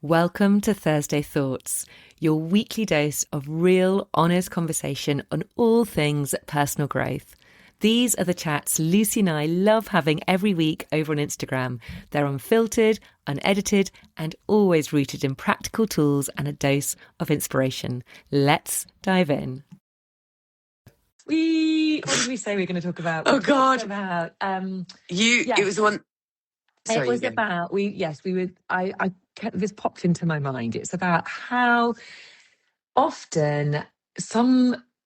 Welcome to Thursday Thoughts, your weekly dose of real, honest conversation on all things personal growth. These are the chats Lucy and I love having every week over on Instagram. They're unfiltered, unedited, and always rooted in practical tools and a dose of inspiration. Let's dive in. What did we say we were going to talk about? Oh God! It was the one. Sorry, it was about I kept this popped into my mind. It's about how often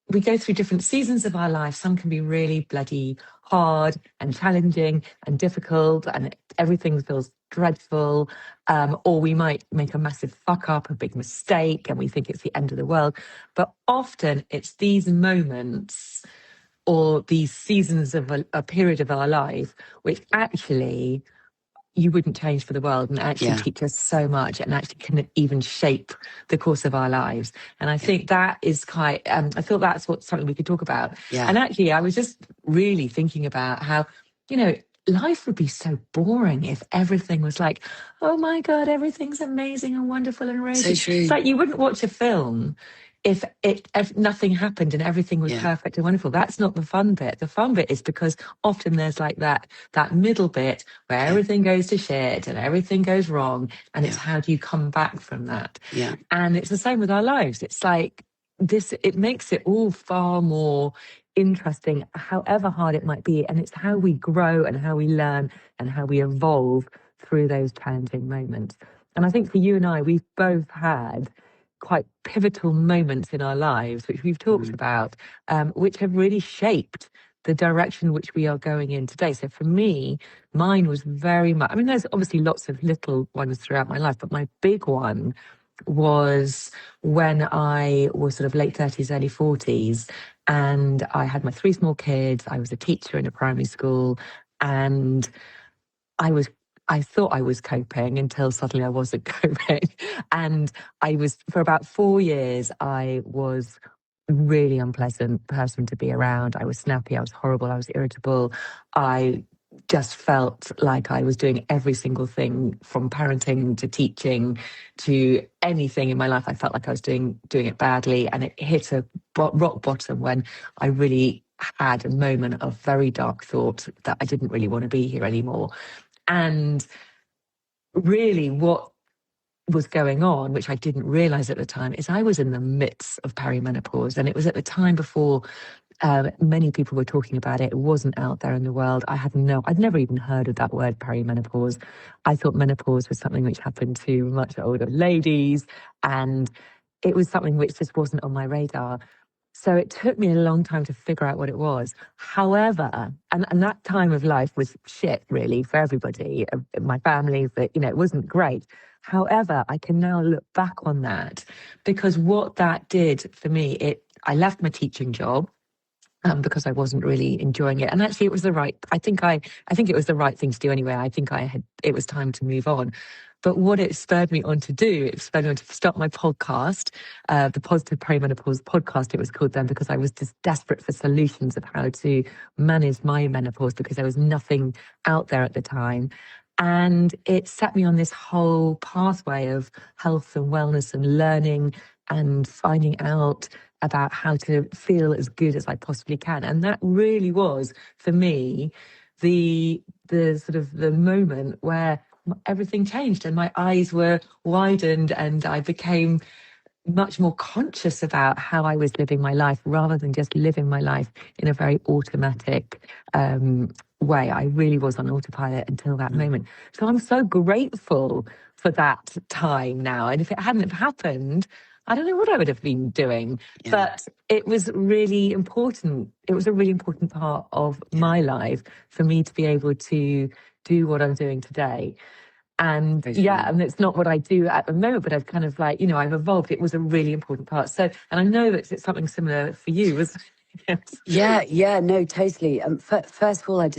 we go through different seasons of our life. Some can be really bloody hard and challenging and difficult, and everything feels dreadful. Or we might make a massive fuck up, a big mistake, and we think it's the end of the world. But often it's these moments or these seasons of a period of our life which actually you wouldn't change for the world, and actually teach us so much, and actually can even shape the course of our lives. And I think that is quite, I feel that's something we could talk about. Yeah. And actually, I was just really thinking about how, life would be so boring if everything was like, oh my God, everything's amazing and wonderful and rosy. So true. It's like you wouldn't watch a film if nothing happened and everything was perfect and wonderful. That's not the fun bit. The fun bit is because often there's like that middle bit where everything goes to shit and everything goes wrong. And it's how do you come back from that? Yeah. And it's the same with our lives. It's like it makes it all far more interesting, however hard it might be. And it's how we grow and how we learn and how we evolve through those challenging moments. And I think for you and I, we've both had quite pivotal moments in our lives, which we've talked about, which have really shaped the direction which we are going in today. So for me, mine was very much, I mean, there's obviously lots of little ones throughout my life, but my big one was when I was sort of late 30s, early 40s, and I had my 3 small kids. I was a teacher in a primary school, and I thought I was coping until suddenly I wasn't coping. And for about 4 years, I was a really unpleasant person to be around. I was snappy, I was horrible, I was irritable. I just felt like I was doing every single thing from parenting to teaching to anything in my life. I felt like I was doing it badly. And it hit a rock bottom when I really had a moment of very dark thought that I didn't really want to be here anymore. And really what was going on, which I didn't realize at the time, is I was in the midst of perimenopause. And it was at the time before many people were talking about it. It wasn't out there in the world. I'd never even heard of that word, perimenopause. I thought menopause was something which happened to much older ladies. And it was something which just wasn't on my radar. So it took me a long time to figure out what it was. However, and that time of life was shit, really, for everybody, my family, but, it wasn't great. However, I can now look back on that because what that did for me, I left my teaching job because I wasn't really enjoying it. And actually, it was I think it was the right thing to do anyway. I think it was time to move on. But what it spurred me on to do, it spurred me on to start my podcast, the Positive Perimenopause podcast, it was called then, because I was just desperate for solutions of how to manage my menopause because there was nothing out there at the time. And it set me on this whole pathway of health and wellness and learning and finding out about how to feel as good as I possibly can. And that really was, for me, the sort of the moment where everything changed and my eyes were widened and I became much more conscious about how I was living my life rather than just living my life in a very automatic way. I really was on autopilot until that moment. So I'm so grateful for that time now. And if it hadn't have happened, I don't know what I would have been doing, but it was really important. It was a really important part of my life for me to be able to do what I'm doing today. And and it's not what I do at the moment, but I've kind of like, I've evolved. It was a really important part. So, and I know that it's something similar for you. No, totally. First of all, I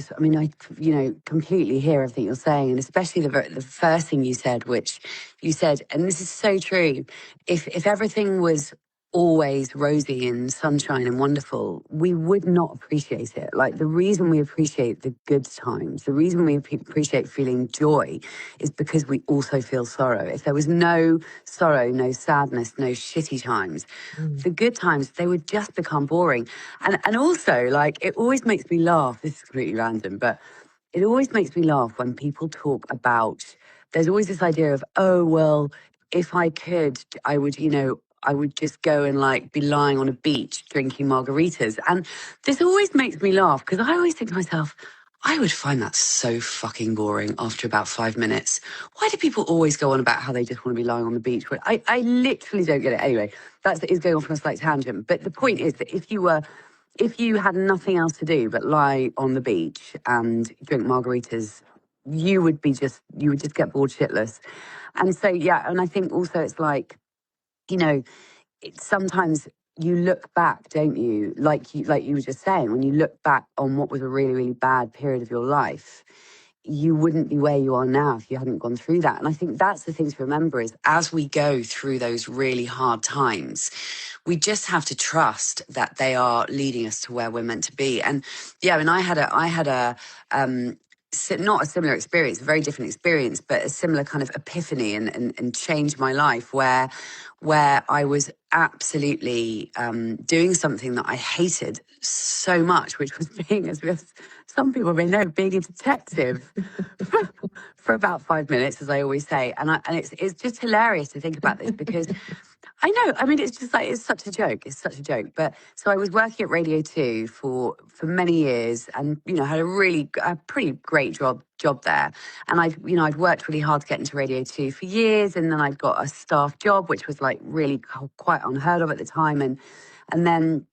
completely hear everything you're saying, and especially the first thing you said, which you said, and this is so true. If everything was always rosy and sunshine and wonderful, we would not appreciate it. Like, the reason we appreciate the good times, the reason we appreciate feeling joy is because we also feel sorrow. If there was no sorrow, no sadness, no shitty times, the good times, they would just become boring. And also, like, it always makes me laugh. This is completely random, but it always makes me laugh when people talk about, there's always this idea of, oh, well, if I could, I would, I would just go and like be lying on a beach drinking margaritas. And this always makes me laugh because I always think to myself, I would find that so fucking boring after about 5 minutes. Why do people always go on about how they just want to be lying on the beach? But I literally don't get it. Anyway, that is going off on a slight tangent. But the point is that if you had nothing else to do but lie on the beach and drink margaritas, you would just get bored shitless. And so, yeah, and I think also it's like, sometimes you look back, don't you? Like you were just saying, when you look back on what was a really, really bad period of your life, you wouldn't be where you are now if you hadn't gone through that. And I think that's the thing to remember is as we go through those really hard times, we just have to trust that they are leading us to where we're meant to be. And yeah, and I had a not a similar experience, a very different experience, but a similar kind of epiphany and changed my life where I was absolutely doing something that I hated so much, which was being, as some people may know, being a detective for about 5 minutes, as I always say. And it's just hilarious to think about this because I know, I mean, it's just like, it's such a joke. It's such a joke. But so I was working at Radio 2 for many years and, had a pretty great job there. And I'd worked really hard to get into Radio 2 for years. And then I'd got a staff job, which was like really quite unheard of at the time. And then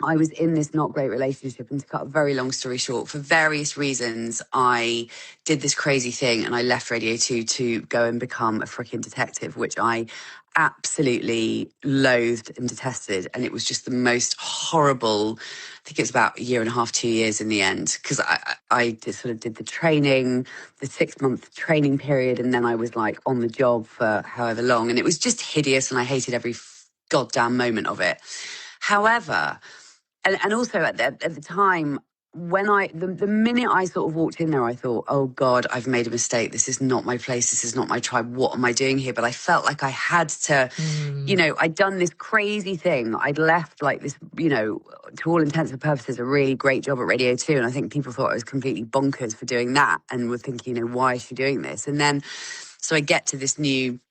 I was in this not great relationship, and to cut a very long story short, for various reasons, I did this crazy thing and I left Radio 2 to go and become a freaking detective, which I absolutely loathed and detested. And it was just the most horrible, I think it was about a year and a half, 2 years in the end, because I just sort of did the training, the 6-month training period, and then I was like on the job for however long. And it was just hideous and I hated every goddamn moment of it. However, and also at the time, when the minute I sort of walked in there, I thought, oh God, I've made a mistake. This is not my place. This is not my tribe. What am I doing here? But I felt like I had to, I'd done this crazy thing. I'd left like this, to all intents and purposes, a really great job at Radio 2. And I think people thought I was completely bonkers for doing that and were thinking, why is she doing this? And then, so I get to this new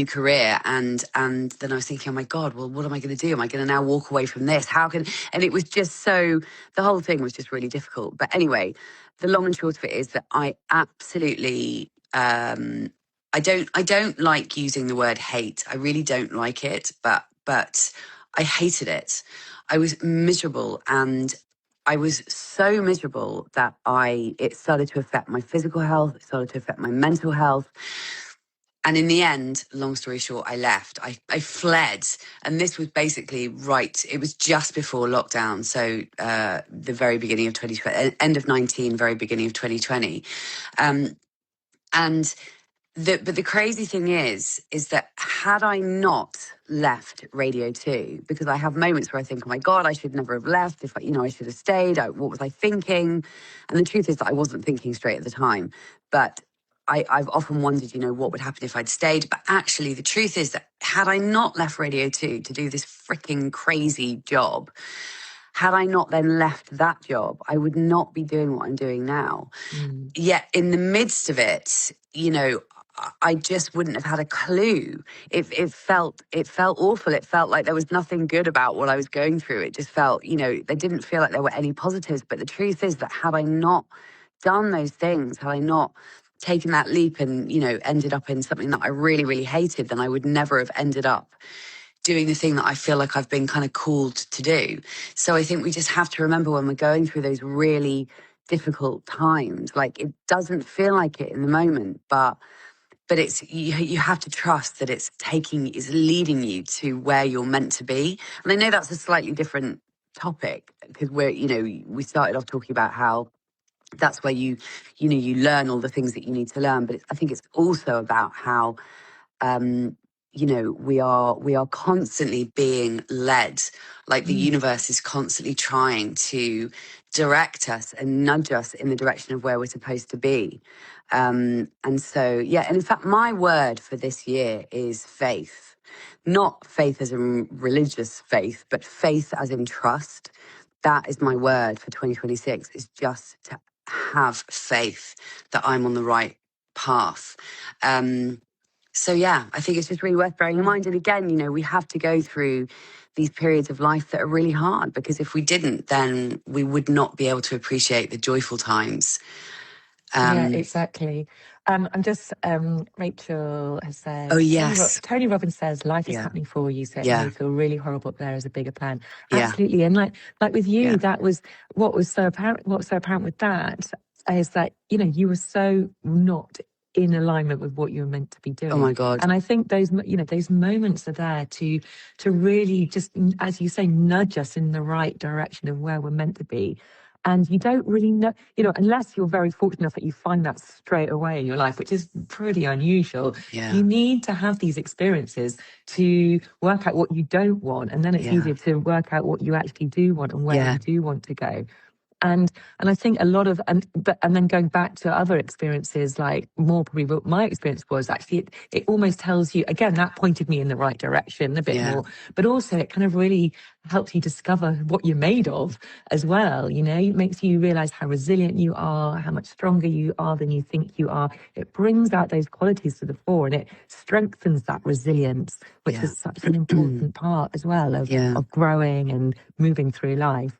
career and then I was thinking, oh my God, well, what am I going to do? Am I going to now walk away from this? And it was just the whole thing was just really difficult. But anyway, the long and short of it is that I absolutely, I don't like using the word hate. I really don't like it, but I hated it. I was miserable, and I was so miserable that it started to affect my physical health. It started to affect my mental health. And in the end, long story short, I left. I fled. And this was basically it was just before lockdown. So the very beginning of 2020, end of 19, very beginning of 2020. But the crazy thing is that had I not left Radio 2, because I have moments where I think, oh my God, I should never have left. If I should have stayed. What was I thinking? And the truth is that I wasn't thinking straight at the time. But I've often wondered, what would happen if I'd stayed. But actually, the truth is that had I not left Radio 2 to do this freaking crazy job, had I not then left that job, I would not be doing what I'm doing now. Yet in the midst of it, I just wouldn't have had a clue. It felt awful. It felt like there was nothing good about what I was going through. It just felt, there didn't feel like there were any positives. But the truth is that had I not done those things, had I not taken that leap and, ended up in something that I really, really hated, then I would never have ended up doing the thing that I feel like I've been kind of called to do. So I think we just have to remember when we're going through those really difficult times, like it doesn't feel like it in the moment, but it's you have to trust that it's leading you to where you're meant to be. And I know that's a slightly different topic because we started off talking about how that's where you learn all the things that you need to learn, but I think it's also about how you know, we are constantly being led, like the universe is constantly trying to direct us and nudge us in the direction of where we're supposed to be. And so, yeah, and in fact, my word for this year is faith. Not faith as in religious faith, but faith as in trust. That is my word for 2026, is just to have faith that I'm on the right path. So yeah, I think it's just really worth bearing in mind. And again, you know, we have to go through these periods of life that are really hard, because if we didn't, then we would not be able to appreciate the joyful times. Yeah, exactly. I'm just Rachel has said, Oh yes, Tony Robbins says life is yeah, happening for you, so it yeah, may feel really horrible, but there is a bigger plan. yeah, Absolutely. And like with you, yeah. that was what was so apparent. What was so apparent with that is that, you know, you were so not in alignment with what you were meant to be doing. Oh my God. And I think those, you know, those moments are there to really just, as you say, nudge us in the right direction of where we're meant to be. And you don't really know, you know, unless you're very fortunate enough that you find that straight away in your life, which is pretty unusual. Yeah. You need to have these experiences to work out what you don't want. And then it's Yeah. easier to work out what you actually do want and where Yeah. you do want to go. And I think a lot of, and then going back to other experiences, like more probably what my experience was, actually it almost tells you, again, that pointed me in the right direction a bit Yeah. more, but also it kind of really helps you discover what you're made of as well. You know, it makes you realize how resilient you are, how much stronger you are than you think you are. It brings out those qualities to the fore, and it strengthens that resilience, which Yeah. is such an important part as well of growing and moving through life.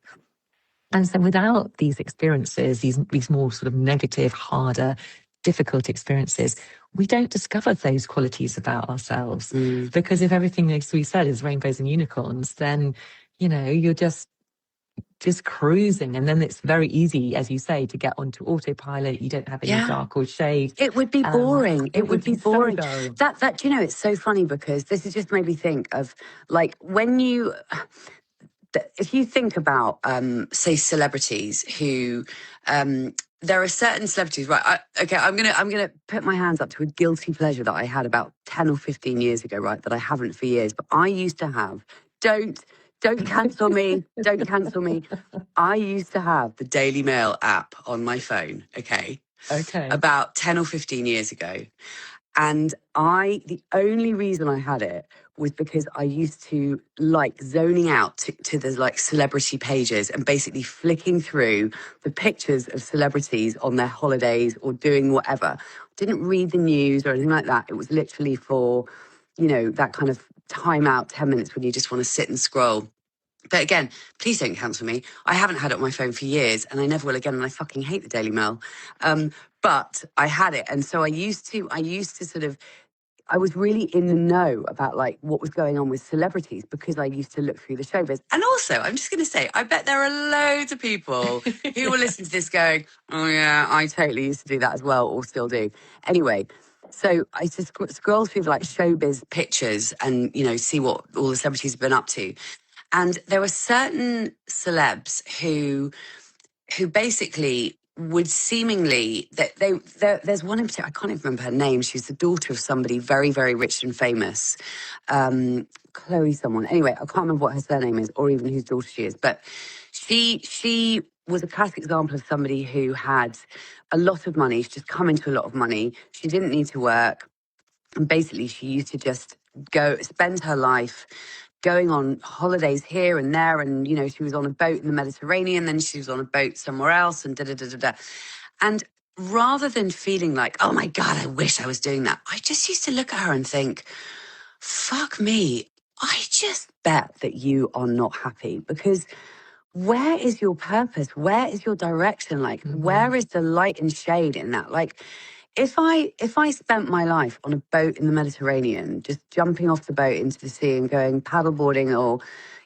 And so without these experiences, these more sort of negative, harder, difficult experiences, we don't discover those qualities about ourselves. Because if everything, as we said, is rainbows and unicorns, then, you know, you're just cruising. And then it's very easy, as you say, to get onto autopilot. You don't have any dark or shade. It would be boring. It would be boring. So That, you know, it's so funny, because this has just made me think of, like, when you... if you think about, say, celebrities who, there are certain celebrities, right? I'm gonna put my hands up to a guilty pleasure that I had about 10 or 15 years ago, right? That I haven't for years, but I used to have. Don't cancel me. Don't cancel me. I used to have the Daily Mail app on my phone. Okay. About 10 or 15 years ago. And the only reason I had it was because I used to like zoning out to the like celebrity pages and basically flicking through the pictures of celebrities on their holidays or doing whatever. Didn't read the news or anything like that. It was literally for, you know, that kind of time out, 10 minutes when you just want to sit and scroll. But again, please don't cancel me. I haven't had it on my phone for years, and I never will again, and I fucking hate the Daily Mail. But I had it, and so I used to sort of, I was really in the know about like what was going on with celebrities, because I used to look through the showbiz. And also, I'm just going to say, I bet there are loads of people who will listen to this going, oh yeah, I totally used to do that as well, or still do. Anyway, so I just scroll through like showbiz pictures and, you know, see what all the celebrities have been up to. And there were certain celebs who basically would seemingly, there's one in particular, I can't even remember her name. She's the daughter of somebody very, very rich and famous. Chloe someone. Anyway, I can't remember what her surname is or even whose daughter she is. But she was a classic example of somebody who had a lot of money. She'd just come into a lot of money. She didn't need to work. And basically, she used to just go spend her life going on holidays here and there. And, you know, she was on a boat in the Mediterranean, then she was on a boat somewhere else, and da-da-da-da-da. And rather than feeling like, oh my God, I wish I was doing that, I just used to look at her and think, fuck me, I just bet that you are not happy, because where is your purpose? Where is your direction? Like, where is the light and shade in that? Like, if I spent my life on a boat in the Mediterranean, just jumping off the boat into the sea and going paddleboarding, or,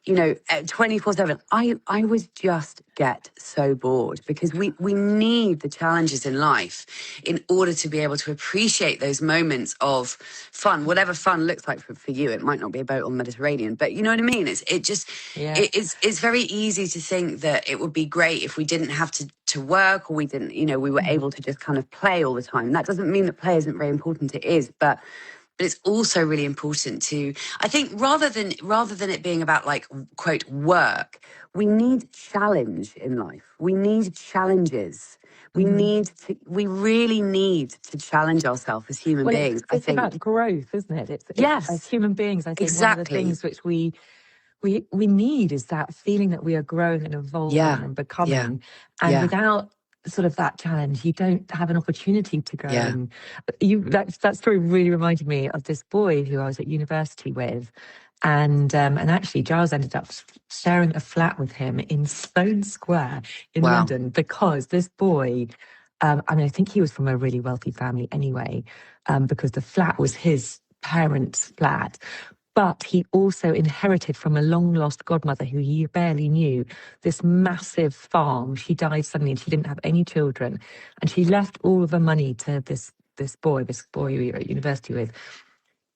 you know, 24/7, I would just get so bored, because we need the challenges in life in order to be able to appreciate those moments of fun, whatever fun looks like for you. It might not be a boat on the Mediterranean, but you know what I mean? It's very easy to think that it would be great if we didn't have to work, or we didn't, you know, we were able to just kind of play all the time. That doesn't mean that play isn't very important. It is, but but it's also really important to, I think, rather than it being about like, quote, work, we need challenge in life. We need challenges. We really need to challenge ourselves as human beings. It's about growth, isn't it? It's yes, as human beings, I think exactly. one of the things which we need is that feeling that we are growing and evolving and becoming. And without sort of that challenge, you don't have an opportunity to grow. And that story really reminded me of this boy who I was at university with. And actually, Giles ended up sharing a flat with him in Sloane Square in London, because this boy, I think he was from a really wealthy family anyway, because the flat was his parents' flat. But he also inherited from a long-lost godmother who he barely knew this massive farm. She died suddenly and she didn't have any children. And she left all of the money to this boy we were at university with.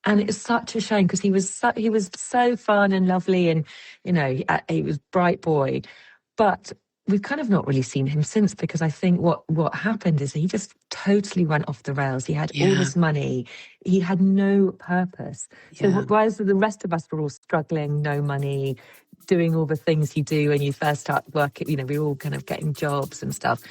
And it's such a shame, because he was so fun and lovely, and he was a bright boy. But we've kind of not really seen him since, because I think what happened is he just totally went off the rails. He had all this money. He had no purpose. So whereas the rest of us were all struggling, no money, doing all the things you do when you first start working, we're all kind of getting jobs and stuff.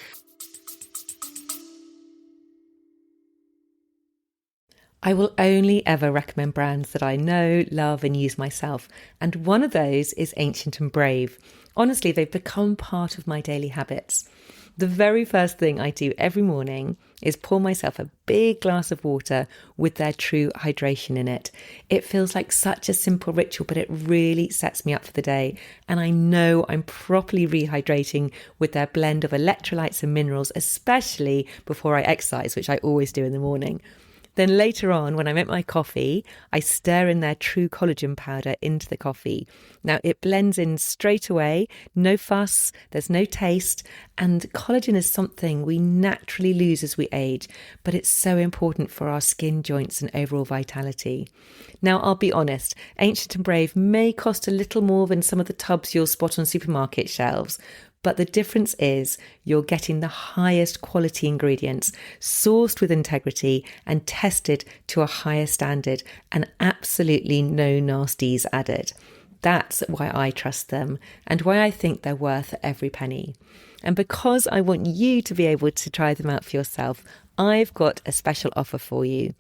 I will only ever recommend brands that I know, love and use myself. And one of those is Ancient and Brave. Honestly, they've become part of my daily habits. The very first thing I do every morning is pour myself a big glass of water with their True Hydration in it. It feels like such a simple ritual, but it really sets me up for the day. And I know I'm properly rehydrating with their blend of electrolytes and minerals, especially before I exercise, which I always do in the morning. Then later on, when I make my coffee, I stir in their True Collagen powder into the coffee. Now, it blends in straight away, no fuss, there's no taste, and collagen is something we naturally lose as we age, but it's so important for our skin, joints, and overall vitality. Now, I'll be honest, Ancient and Brave may cost a little more than some of the tubs you'll spot on supermarket shelves, but the difference is you're getting the highest quality ingredients, sourced with integrity and tested to a higher standard, and absolutely no nasties added. That's why I trust them and why I think they're worth every penny. And because I want you to be able to try them out for yourself, I've got a special offer for you.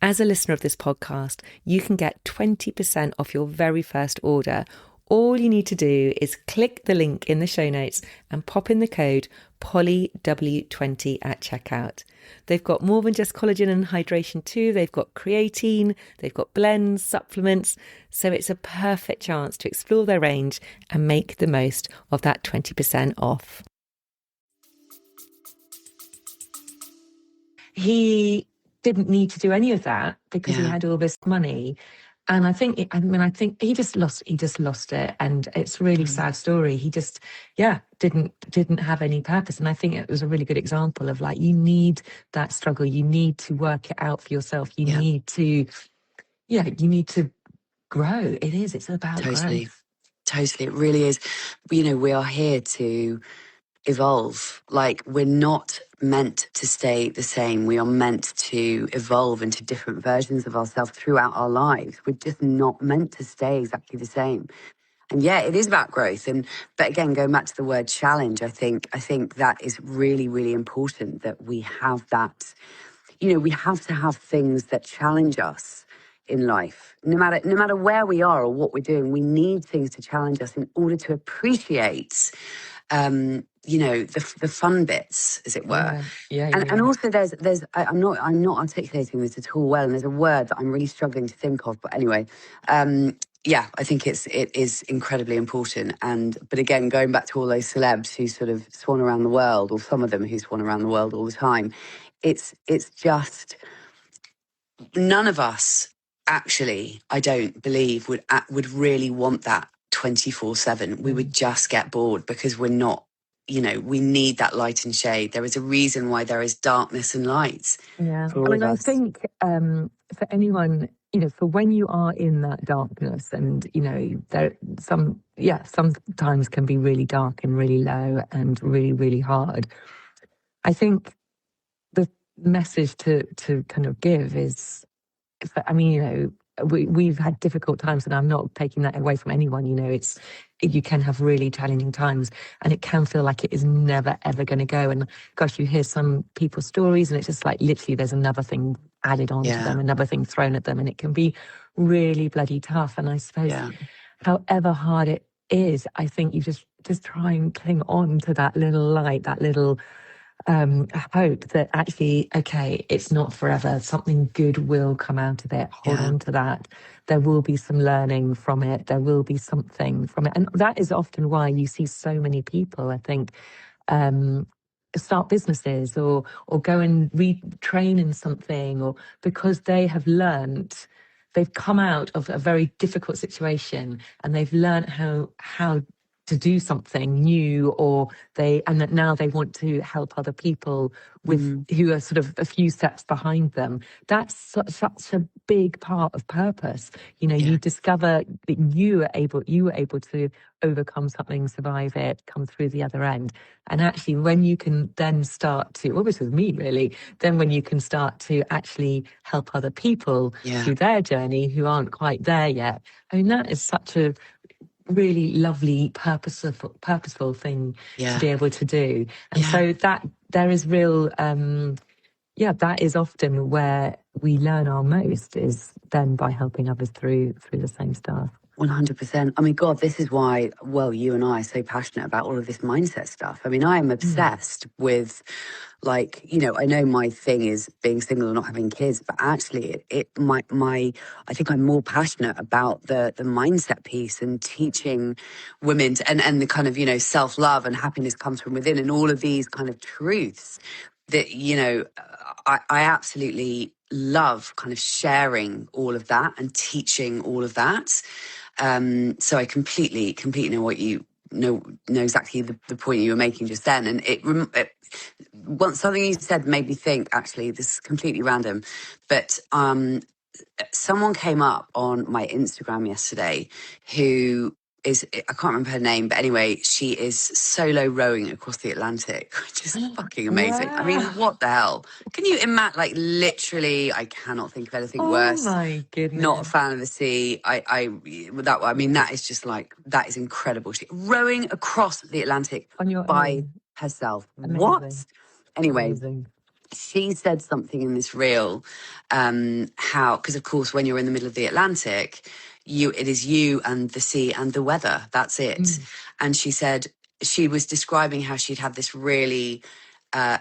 As a listener of this podcast, you can get 20% off your very first order. All you need to do is click the link in the show notes and pop in the code POLLYW20 at checkout. They've got more than just collagen and hydration too. They've got creatine, they've got blends, supplements. So it's a perfect chance to explore their range and make the most of that 20% off. He didn't need to do any of that because he had all this money. And I think he just lost it. And it's a really sad story. He just, didn't have any purpose. And I think it was a really good example of like, you need that struggle. You need to work it out for yourself. You need to grow. It's about growth. Totally. It really is. We are here to evolve. Like, we're not meant to stay the same. We are meant to evolve into different versions of ourselves throughout our lives. We're just not meant to stay exactly the same. And it is about growth. But again, going back to the word challenge, I think that is really, really important, that we have that. We have to have things that challenge us in life. No matter where we are or what we're doing, we need things to challenge us in order to appreciate the fun bits, as it were. And also there's I'm not articulating this at all well, and there's a word that I'm really struggling to think of, but anyway, I think it is incredibly important. But again, going back to all those celebs who sort of swan around the world, or some of them who swan around the world all the time, it's just, none of us actually, I don't believe, would really want that 24/7. We would just get bored, because we're not, we need that light and shade. There is a reason why there is darkness and light. I think for anyone, for when you are in that darkness, and there sometimes can be really dark and really low and really, really hard. I think the message to kind of give is I mean, you know, we've had difficult times, and I'm not taking that away from anyone. You know, you can have really challenging times, and it can feel like it is never ever going to go. And gosh, you hear some people's stories, and it's just like literally there's another thing added on to them, another thing thrown at them, and it can be really bloody tough. And I suppose, however hard it is, I think you just try and cling on to that little light, that little hope that actually, okay, it's not forever. Something good will come out of it. Hold on to that. There will be some learning from it. There will be something from it. And that is often why you see so many people, I think, start businesses or go and retrain in something, or because they have learnt, they've come out of a very difficult situation and they've learnt how to do something new, and that now they want to help other people with who are sort of a few steps behind them. That's such a big part of purpose. You know, you discover that you were able to overcome something, survive it, come through the other end. And actually, when you can then start to, well, this was me really, then when you can start to actually help other people through their journey who aren't quite there yet, I mean, that is such a really lovely, purposeful thing to be able to do. And so that there is real, that is often where we learn our most, is then by helping others through the same stuff. 100%. I mean, God, this is why, well, you and I are so passionate about all of this mindset stuff. I mean, I am obsessed with, like, you know, I know my thing is being single and not having kids, but actually I think I'm more passionate about the mindset piece and teaching women and the kind of, you know, self-love and happiness comes from within, and all of these kind of truths that, you know, I absolutely love kind of sharing all of that and teaching all of that. So I completely know what you know exactly the point you were making just then. And once something you said made me think, actually, this is completely random, but someone came up on my Instagram yesterday who is, I can't remember her name, but anyway, she is solo rowing across the Atlantic, which is fucking amazing. Wow. I mean, what the hell? Can you imagine, like, literally, I cannot think of anything worse. Oh my goodness. Not a fan of the sea. I mean, that is just like, that is incredible. She rowing across the Atlantic by herself. Amazing. What? Anyway. Amazing. She said something in this reel, how, because of course, when you're in the middle of the Atlantic, it is you and the sea and the weather. That's it. And she said she was describing how she'd had this really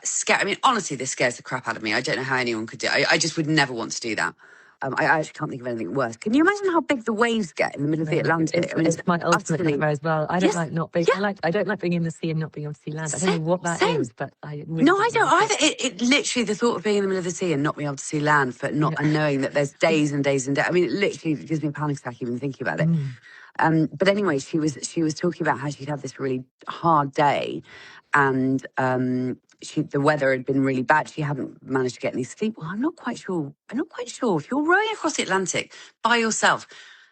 scare. I mean, honestly, this scares the crap out of me. I don't know how anyone could do it. I just would never want to do that. I actually can't think of anything worse. Can you imagine how big the waves get in the middle of the Atlantic? It's my ultimate nightmare as well. I don't like not being. I don't like being in the sea and not being able to see land. I don't know what that is, but I really I don't either. It literally, the thought of being in the middle of the sea and not being able to see land, and knowing that there's days and days and days. I mean, it literally gives me a panic attack even thinking about it. But anyway, she was talking about how she'd had this really hard day, and the weather had been really bad. She hadn't managed to get any sleep. Well, I'm not quite sure. If you're rowing across the Atlantic by yourself,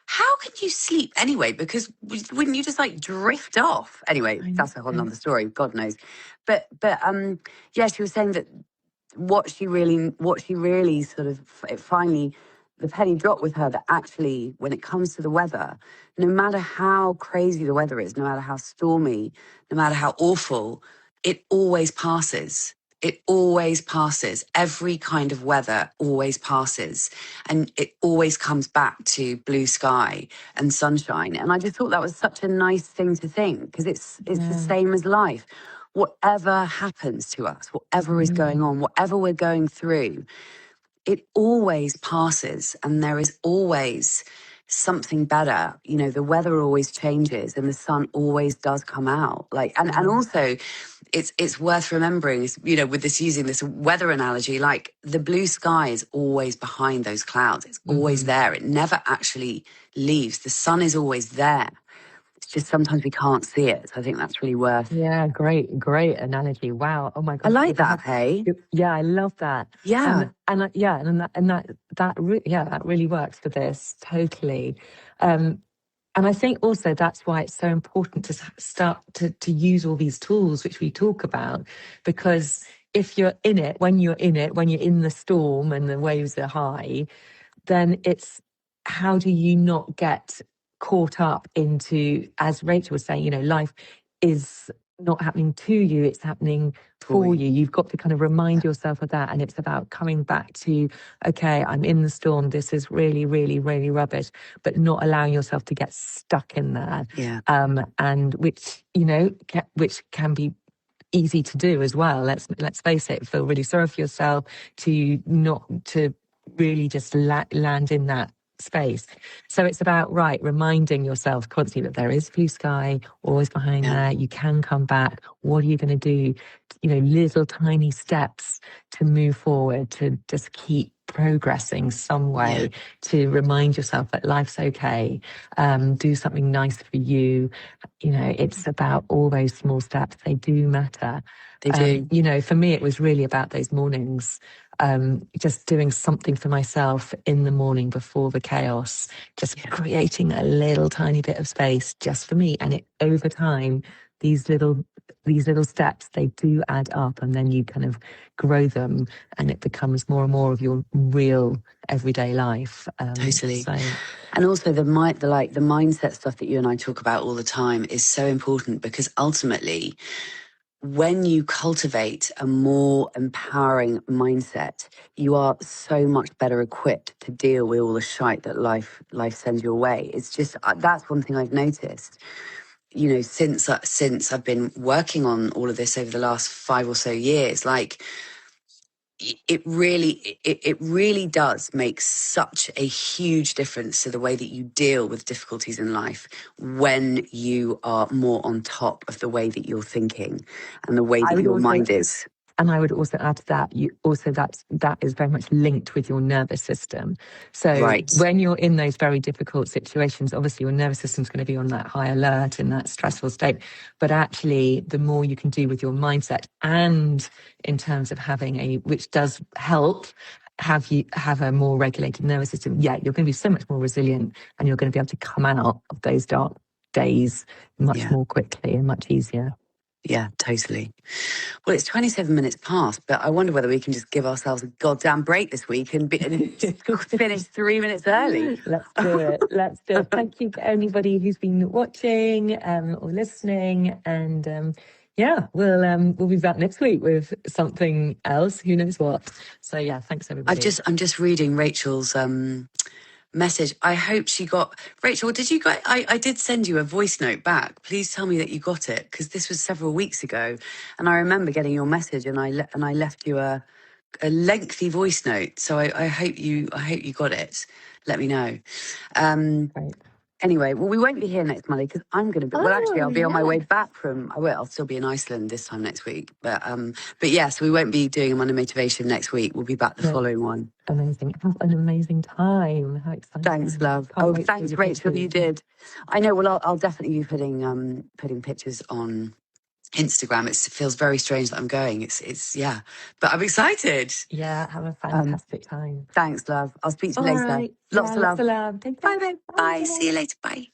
how can you sleep anyway? Because wouldn't you just like drift off? Anyway, that's a whole nother story. God knows. But she was saying that what she really sort of, it finally, the penny dropped with her, that actually, when it comes to the weather, no matter how crazy the weather is, no matter how stormy, no matter how awful, it always passes. It always passes. Every kind of weather always passes. And it always comes back to blue sky and sunshine. And I just thought that was such a nice thing to think, because it's the same as life. Whatever happens to us, whatever is going on, whatever we're going through, it always passes, and there is always something better. You know, the weather always changes and the sun always does come out. Like, and also it's worth remembering, you know, with this, using this weather analogy, like the blue sky is always behind those clouds. It's always there. It never actually leaves. The sun is always there. It's just sometimes we can't see it. So I think that's really worth. Yeah, great analogy. Wow. Oh my God. I like that. Hey. Yeah, I love that. Yeah. That really works for this totally. And I think also that's why it's so important to start to use all these tools which we talk about, because if you're in it, when you're in the storm and the waves are high, then it's how do you not get caught up into, as Rachel was saying, life is not happening to you, it's happening for you. You've got to kind of remind yourself of that. And it's about coming back to, okay, I'm in the storm. This is really, really, really rubbish, but not allowing yourself to get stuck in there. Yeah. And which, which can be easy to do as well. Let's face it, feel really sorry for yourself to not to really just land in that space. So it's about reminding yourself constantly that there is blue sky always behind there. You can come back. What are you going to do? Little tiny steps to move forward, to just keep progressing some way, to remind yourself that life's okay. Do something nice for you. It's about all those small steps. They do matter. They do. For me, it was really about those mornings. Just doing something for myself in the morning before the chaos, just creating a little tiny bit of space just for me. And over time, these little steps, they do add up, and then you kind of grow them, and it becomes more and more of your real everyday life. Totally. And also the mindset stuff that you and I talk about all the time is so important, because ultimately, when you cultivate a more empowering mindset, you are so much better equipped to deal with all the shite that life sends your way. It's just, that's one thing I've noticed, since I've been working on all of this over the last 5 or so years. Like, it really does make such a huge difference to the way that you deal with difficulties in life when you are more on top of the way that you're thinking and the way that your mind is. And I would also add to that, that is very much linked with your nervous system. So when you're in those very difficult situations, obviously your nervous system is going to be on that high alert in that stressful state. But actually, the more you can do with your mindset, and in terms of having which does help, have a more regulated nervous system, you're going to be so much more resilient, and you're going to be able to come out of those dark days much more quickly and much easier. Yeah, totally. Well, it's 27 minutes past, but I wonder whether we can just give ourselves a goddamn break this week and just finish 3 minutes early. Let's do it. Thank you to anybody who's been watching or listening. And we'll be back next week with something else. Who knows what? So thanks everybody. I'm just reading Rachel's message. I hope she got. Rachel, did you get? I did send you a voice note back. Please tell me that you got it, because this was several weeks ago, and I remember getting your message, and I left you a lengthy voice note. So I hope you got it. Let me know. Right. Anyway, well, we won't be here next Monday because I'm going to be. Well, actually, I'll be on my way back from. I'll still be in Iceland this time next week. But yes, we won't be doing a Monday Motivation next week. We'll be back the following one. Amazing! Have an amazing time. How exciting! Thanks, love. Thanks, Rachel. You did. I know. Well, I'll definitely be putting pictures on Instagram. It feels very strange that I'm going. It's but I'm excited. Yeah, have a fantastic time. Thanks, love. I'll speak to you later. Right. Lots of love. Take care. Bye. See you later. Bye.